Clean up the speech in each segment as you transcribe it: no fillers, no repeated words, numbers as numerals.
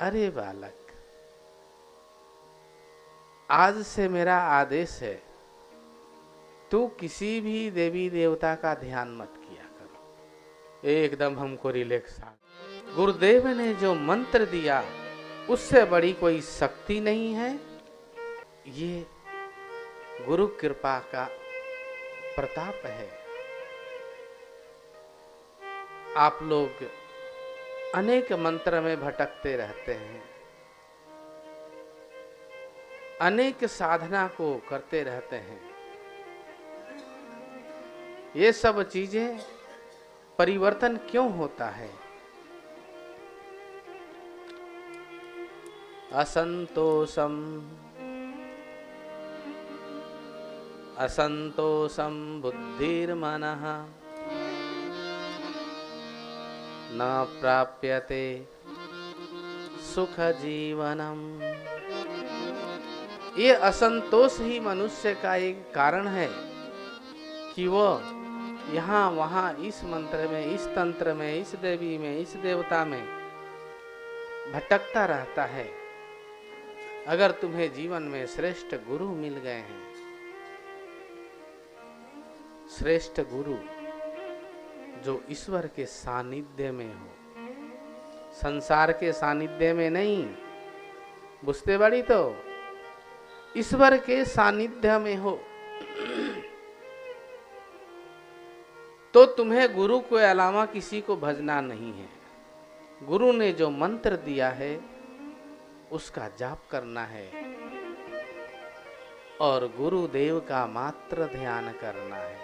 अरे बालक, आज से मेरा आदेश है, तू किसी भी देवी देवता का ध्यान मत किया करो। एकदम हमको रिलैक्स आ। गुरुदेव ने जो मंत्र दिया उससे बड़ी कोई शक्ति नहीं है। ये गुरु कृपा का प्रताप है। आप लोग अनेक मंत्र में भटकते रहते हैं, अनेक साधना को करते रहते हैं। ये सब चीजें परिवर्तन क्यों होता है? असंतोषम असंतोषम बुद्धिर्मनः न प्राप्यते सुख जीवनम। ये असंतोष ही मनुष्य का एक कारण है कि वो यहाँ वहाँ, इस मंत्र में, इस तंत्र में, इस देवी में, इस देवता में भटकता रहता है। अगर तुम्हें जीवन में श्रेष्ठ गुरु मिल गए हैं, श्रेष्ठ गुरु जो ईश्वर के सानिध्य में हो, संसार के सानिध्य में नहीं, बुझते बड़ी तो ईश्वर के सानिध्य में हो, तो तुम्हें गुरु के अलावा किसी को भजना नहीं है। गुरु ने जो मंत्र दिया है उसका जाप करना है और गुरुदेव का मात्र ध्यान करना है।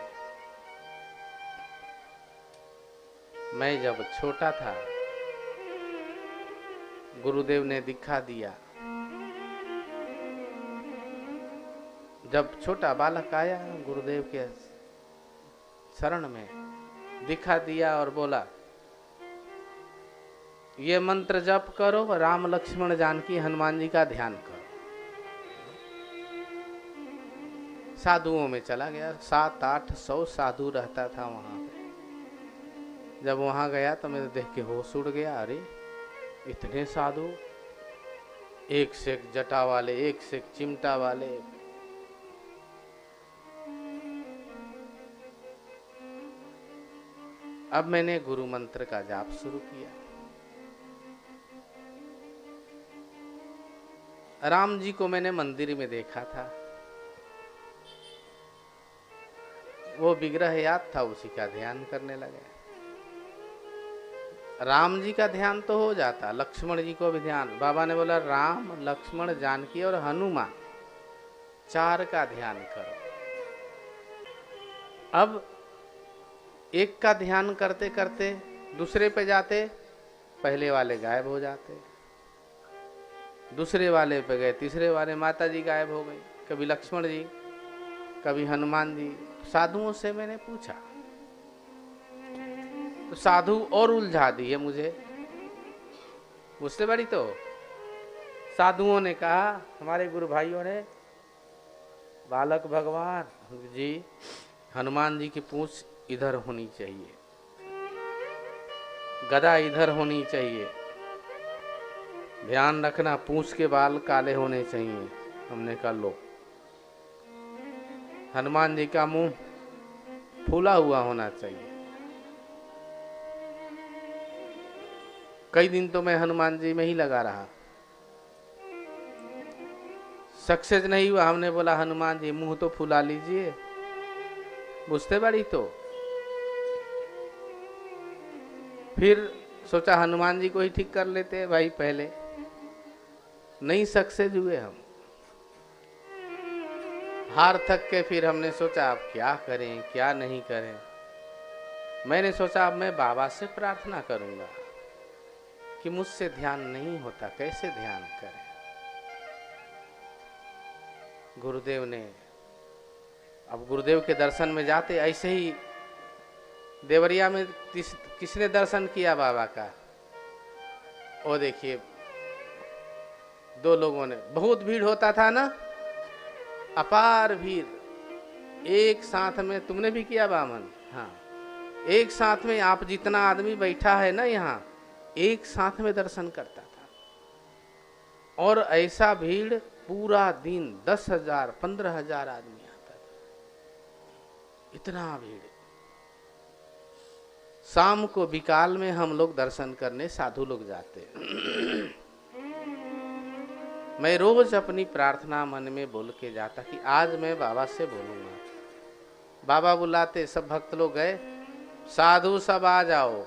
मैं जब छोटा था, गुरुदेव ने दिखा दिया। जब छोटा बालक आया गुरुदेव के शरण में, दिखा दिया और बोला, ये मंत्र जप करो, राम लक्ष्मण जानकी हनुमान जी का ध्यान करो। साधुओं में चला गया। 700-800 साधु रहता था वहां पे। जब वहां गया तो मैं देख के होश उड़ गया। अरे इतने साधु, एक से एक जटा वाले, एक से एक चिमटा वाले। अब मैंने गुरु मंत्र का जाप शुरू किया। राम जी को मैंने मंदिर में देखा था, वो विग्रह याद था, उसी का ध्यान करने लगे। राम जी का ध्यान तो हो जाता, लक्ष्मण जी को भी ध्यान। बाबा ने बोला राम, लक्ष्मण, जानकी और हनुमान, 4 का ध्यान करो। अब एक का ध्यान करते करते दूसरे पे जाते, पहले वाले गायब हो जाते, दूसरे वाले पे गए, तीसरे वाले, माता जी गायब हो गई, कभी लक्ष्मण जी, कभी हनुमान जी। साधुओं से मैंने पूछा तो साधु और उलझा दिए मुझे। मुझसे बड़ी तो साधुओं ने कहा, हमारे गुरु भाइयों ने, बालक भगवान जी, हनुमान जी की पूंछ इधर होनी चाहिए, गदा इधर होनी चाहिए, ध्यान रखना पूंछ के बाल काले होने चाहिए। हमने कहा लो। हनुमान जी का मुंह फूला हुआ होना चाहिए। कई दिन तो मैं हनुमान जी में ही लगा रहा, सक्सेस नहीं हुआ। हमने बोला हनुमान जी मुंह तो फुला लीजिए, बुझते बड़ी तो। फिर सोचा हनुमान जी को ही ठीक कर लेते हैं भाई, पहले नहीं सक्सेस हुए हम, हार थक के फिर हमने सोचा अब क्या करें क्या नहीं करें। मैंने सोचा अब मैं बाबा से प्रार्थना करूंगा कि मुझसे ध्यान नहीं होता, कैसे ध्यान करें। गुरुदेव ने, अब गुरुदेव के दर्शन में जाते, ऐसे ही देवरिया में किसने दर्शन किया बाबा का, वो देखिए 2 लोगों ने, बहुत भीड़ होता था ना, अपार भीड़, एक साथ में, तुमने भी किया बामन, हाँ, एक साथ में आप जितना आदमी बैठा है ना यहाँ, एक साथ में दर्शन करता था। और ऐसा भीड़ पूरा दिन 10,000 15,000 आदमी आता था, इतना भीड़। शाम को विकाल में हम लोग दर्शन करने साधु लोग जाते। मैं रोज अपनी प्रार्थना मन में बोल के जाता कि आज मैं बाबा से बोलूंगा। बाबा बुलाते, सब भक्त लोग गए, साधु सब आ जाओ।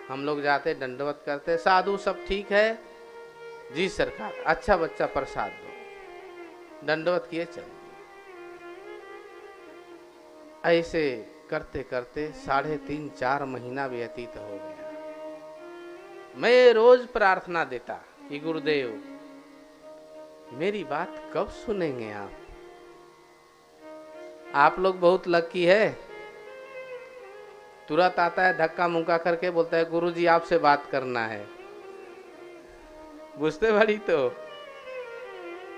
हम लोग जाते, दंडवत करते, साधु सब ठीक है जी सरकार, अच्छा बच्चा प्रसाद दो, दंडवत किए चल। ऐसे करते करते 3.5-4 महीना व्यतीत हो गया। मैं रोज प्रार्थना देता कि गुरुदेव मेरी बात कब सुनेंगे आप लोग बहुत लकी है। तुरंत आता है, धक्का मुक्का करके बोलता है गुरुजी आपसे बात करना है। बुझते बड़ी तो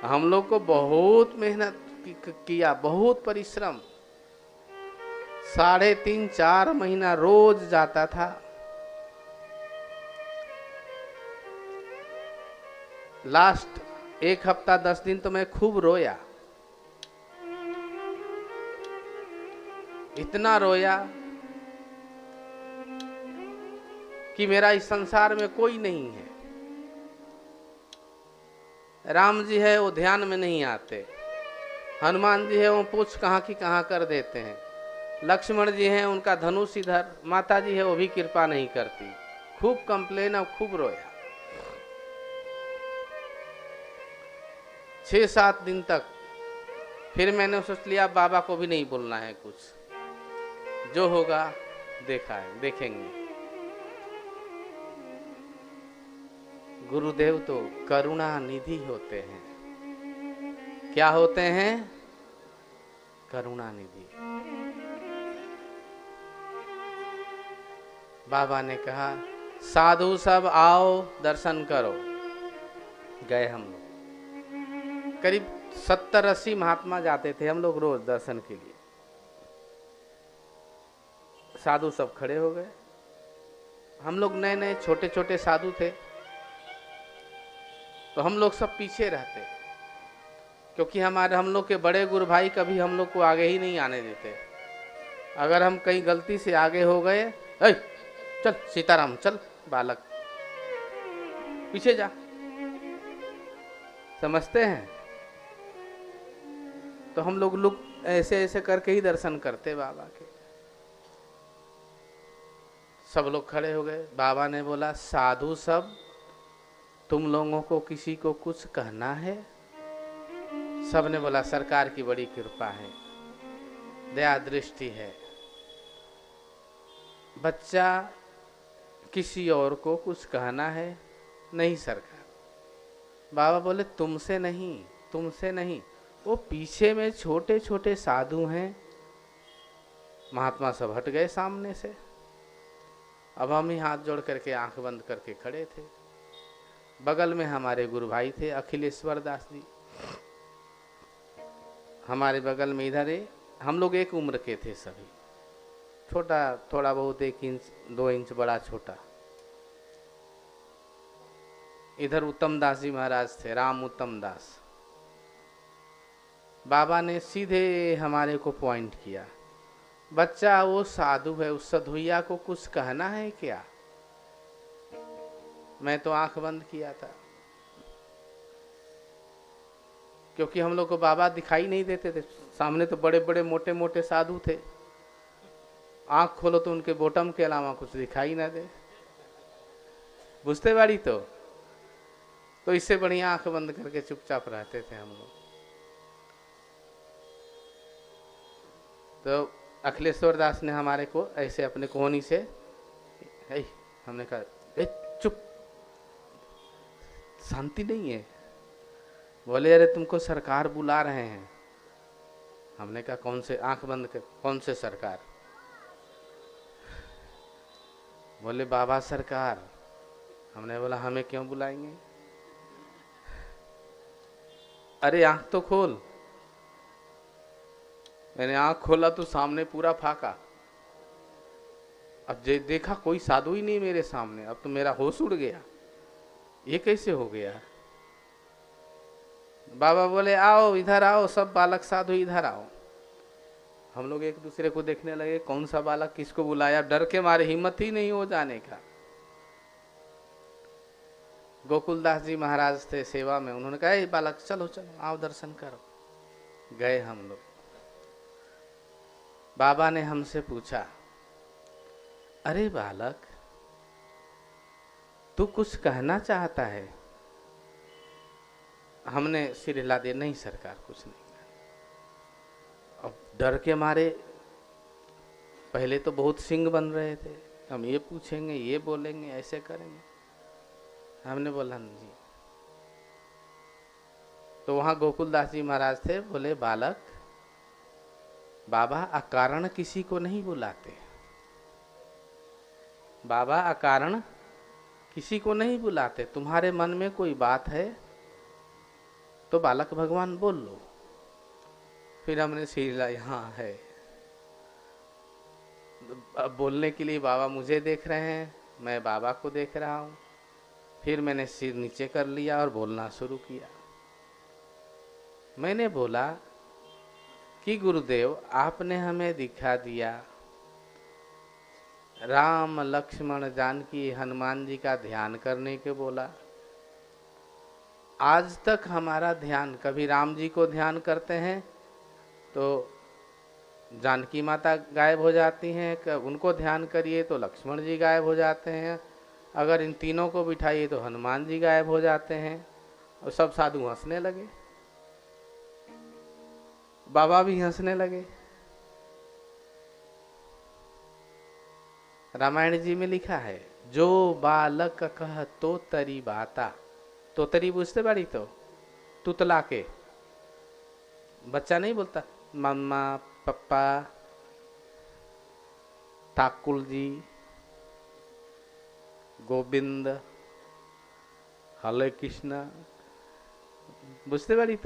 हम लोग को बहुत मेहनत किया, बहुत परिश्रम, 3.5-4 महीना रोज जाता था। लास्ट 1 हफ्ता 10 दिन तो मैं खूब रोया, इतना रोया कि मेरा इस संसार में कोई नहीं है। राम जी है वो ध्यान में नहीं आते, हनुमान जी है वो पूछ कहाँ की कहाँ कर देते हैं, लक्ष्मण जी हैं उनका धनुष इधर, माता जी है वो भी कृपा नहीं करती। खूब कंप्लेन और खूब रोया। 6-7 दिन तक फिर मैंने सोच लिया बाबा को भी नहीं बोलना है कुछ, जो होगा देखा है देखेंगे। गुरुदेव तो करुणा निधि होते हैं। क्या होते हैं? करुणा निधि। बाबा ने कहा साधु सब आओ दर्शन करो। गए हम लोग, करीब 70-80 महात्मा जाते थे हम लोग रोज दर्शन के लिए। साधु सब खड़े हो गए, हम लोग नए नए छोटे छोटे साधु थे, तो हम लोग सब पीछे रहते, क्योंकि हम लोग के बड़े गुरु भाई कभी हम लोग को आगे ही नहीं आने देते। अगर हम कहीं गलती से आगे हो गए, चल सीताराम चल बालक पीछे जा, समझते हैं? तो हम लोग ऐसे ऐसे करके ही दर्शन करते बाबा के। सब लोग खड़े हो गए। बाबा ने बोला साधु सब तुम लोगों को किसी को कुछ कहना है? सब ने बोला सरकार की बड़ी कृपा है, दया दृष्टि है, बच्चा किसी और को कुछ कहना है? नहीं सरकार। बाबा बोले तुमसे नहीं, तुमसे नहीं, वो पीछे में छोटे छोटे साधु हैं। महात्मा सब हट गए सामने से। अब हम ही हाथ जोड़ करके आंख बंद करके खड़े थे। बगल में हमारे गुरु भाई थे अखिलेश्वर दास जी, हमारे बगल में इधर है। हम लोग एक उम्र के थे सभी, छोटा थोड़ा बहुत 1 इंच 2 इंच बड़ा छोटा। इधर उत्तम दास जी महाराज थे, राम उत्तम दास। बाबा ने सीधे हमारे को पॉइंट किया, बच्चा वो साधु है, उस साधुइया को कुछ कहना है क्या? मैं तो आंख बंद किया था, क्योंकि हम लोग को बाबा दिखाई नहीं देते थे। सामने तो बड़े बड़े मोटे मोटे साधु थे, आंख खोलो तो उनके बॉटम के अलावा कुछ दिखाई ना दे। बुझते बाड़ी तो इससे बढ़िया आंख बंद करके चुपचाप रहते थे हम लोग। तो अखिलेश्वर दास ने हमारे को ऐसे अपने कोहनी से, हमने कहा चुप, शांति नहीं है। बोले अरे तुमको सरकार बुला रहे हैं। हमने कहा कौन से? आंख बंद कर, कौन से सरकार? बोले बाबा सरकार। हमने बोला हमें क्यों बुलाएंगे? अरे आंख तो खोल। मैंने आंख खोला तो सामने पूरा फाका। अब देखा कोई साधु ही नहीं मेरे सामने। अब तो मेरा होश उड़ गया, ये कैसे हो गया? बाबा बोले आओ इधर आओ, सब बालक साधु इधर आओ। हम लोग एक दूसरे को देखने लगे, कौन सा बालक किसको बुलाया, डर के मारे हिम्मत ही नहीं हो जाने का। गोकुलदास जी महाराज थे सेवा में, उन्होंने कहा बालक चलो चलो आओ दर्शन करो। गए हम लोग। बाबा ने हमसे पूछा, अरे बालक तू कुछ कहना चाहता है? हमने सिर हिला दिया, नहीं सरकार कुछ नहीं। अब डर के मारे पहले तो बहुत सिंह बन रहे थे, हम ये पूछेंगे ये बोलेंगे ऐसे करेंगे। हमने बोला जी। तो वहां गोकुलदास जी महाराज थे, बोले बालक बाबा अकारण किसी को नहीं बुलाते, बाबा अकारण किसी को नहीं बुलाते। तुम्हारे मन में कोई बात है तो बालक भगवान बोल लो। फिर हमने सिर यहाँ है। अब बोलने के लिए बाबा मुझे देख रहे हैं, मैं बाबा को देख रहा हूँ। फिर मैंने सिर नीचे कर लिया और बोलना शुरू किया। मैंने बोला कि गुरुदेव आपने हमें दिखा दिया राम लक्ष्मण जानकी हनुमान जी का ध्यान करने के बोला। आज तक हमारा ध्यान, कभी राम जी को ध्यान करते हैं तो जानकी माता गायब हो जाती हैं, उनको ध्यान करिए तो लक्ष्मण जी गायब हो जाते हैं, अगर इन तीनों को बिठाइए तो हनुमान जी गायब हो जाते हैं। और सब साधु हंसने लगे, बाबा भी हंसने लगे। रामायण जी में लिखा है, जो बालक कह तो तरी बाता। तो तरी बुझते बाड़ी तो तुतला के बच्चा नहीं बोलता मम्मा पप्पा ठाकुर जी गोविंद हरे कृष्णा, बुझते बाड़ी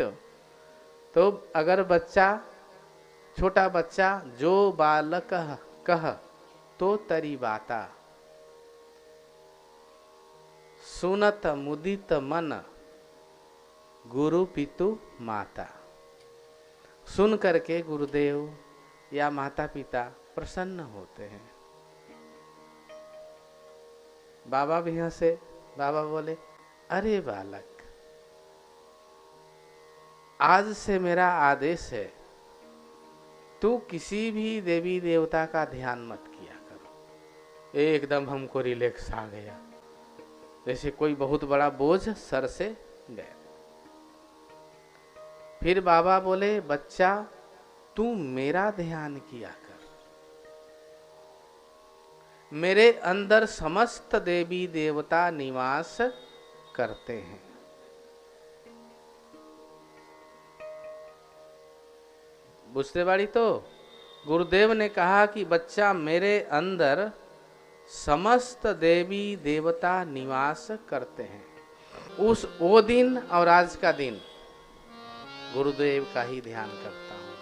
तो अगर बच्चा, छोटा बच्चा जो बालक कह तो तरी बाता, सुनत मुदित मन गुरु पितु माता। सुन करके गुरुदेव या माता पिता प्रसन्न होते हैं। बाबा भी हंसे। बाबा बोले, अरे बालक आज से मेरा आदेश है, तू किसी भी देवी देवता का ध्यान मत किया करो। एकदम हमको रिलैक्स आ गया, जैसे कोई बहुत बड़ा बोझ सर से गया। फिर बाबा बोले, बच्चा तू मेरा ध्यान किया कर, मेरे अंदर समस्त देवी देवता निवास करते हैं। बुझते बाड़ी तो गुरुदेव ने कहा कि बच्चा मेरे अंदर समस्त देवी देवता निवास करते हैं। वो दिन और आज का दिन गुरुदेव का ही ध्यान करता हूं।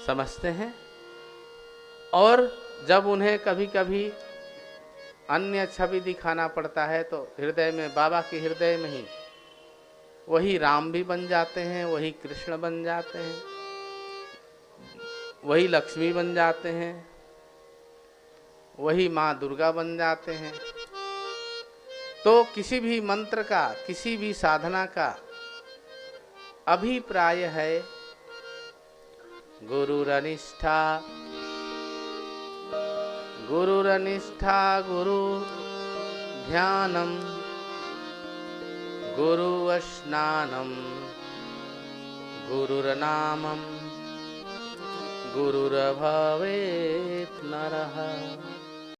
समझते हैं? और जब उन्हें कभी कभी अन्य छवि दिखाना पड़ता है तो हृदय में, बाबा के हृदय में ही वही राम भी बन जाते हैं, वही कृष्ण बन जाते हैं, वही लक्ष्मी बन जाते हैं, वही माँ दुर्गा बन जाते हैं। तो किसी भी मंत्र का, किसी भी साधना का अभिप्राय है गुरुरनिष्ठा, गुरुरनिष्ठा गुरु ध्यानम गुरु स्नानम गुरुर्नामम गुरुर्भवेत् नरः।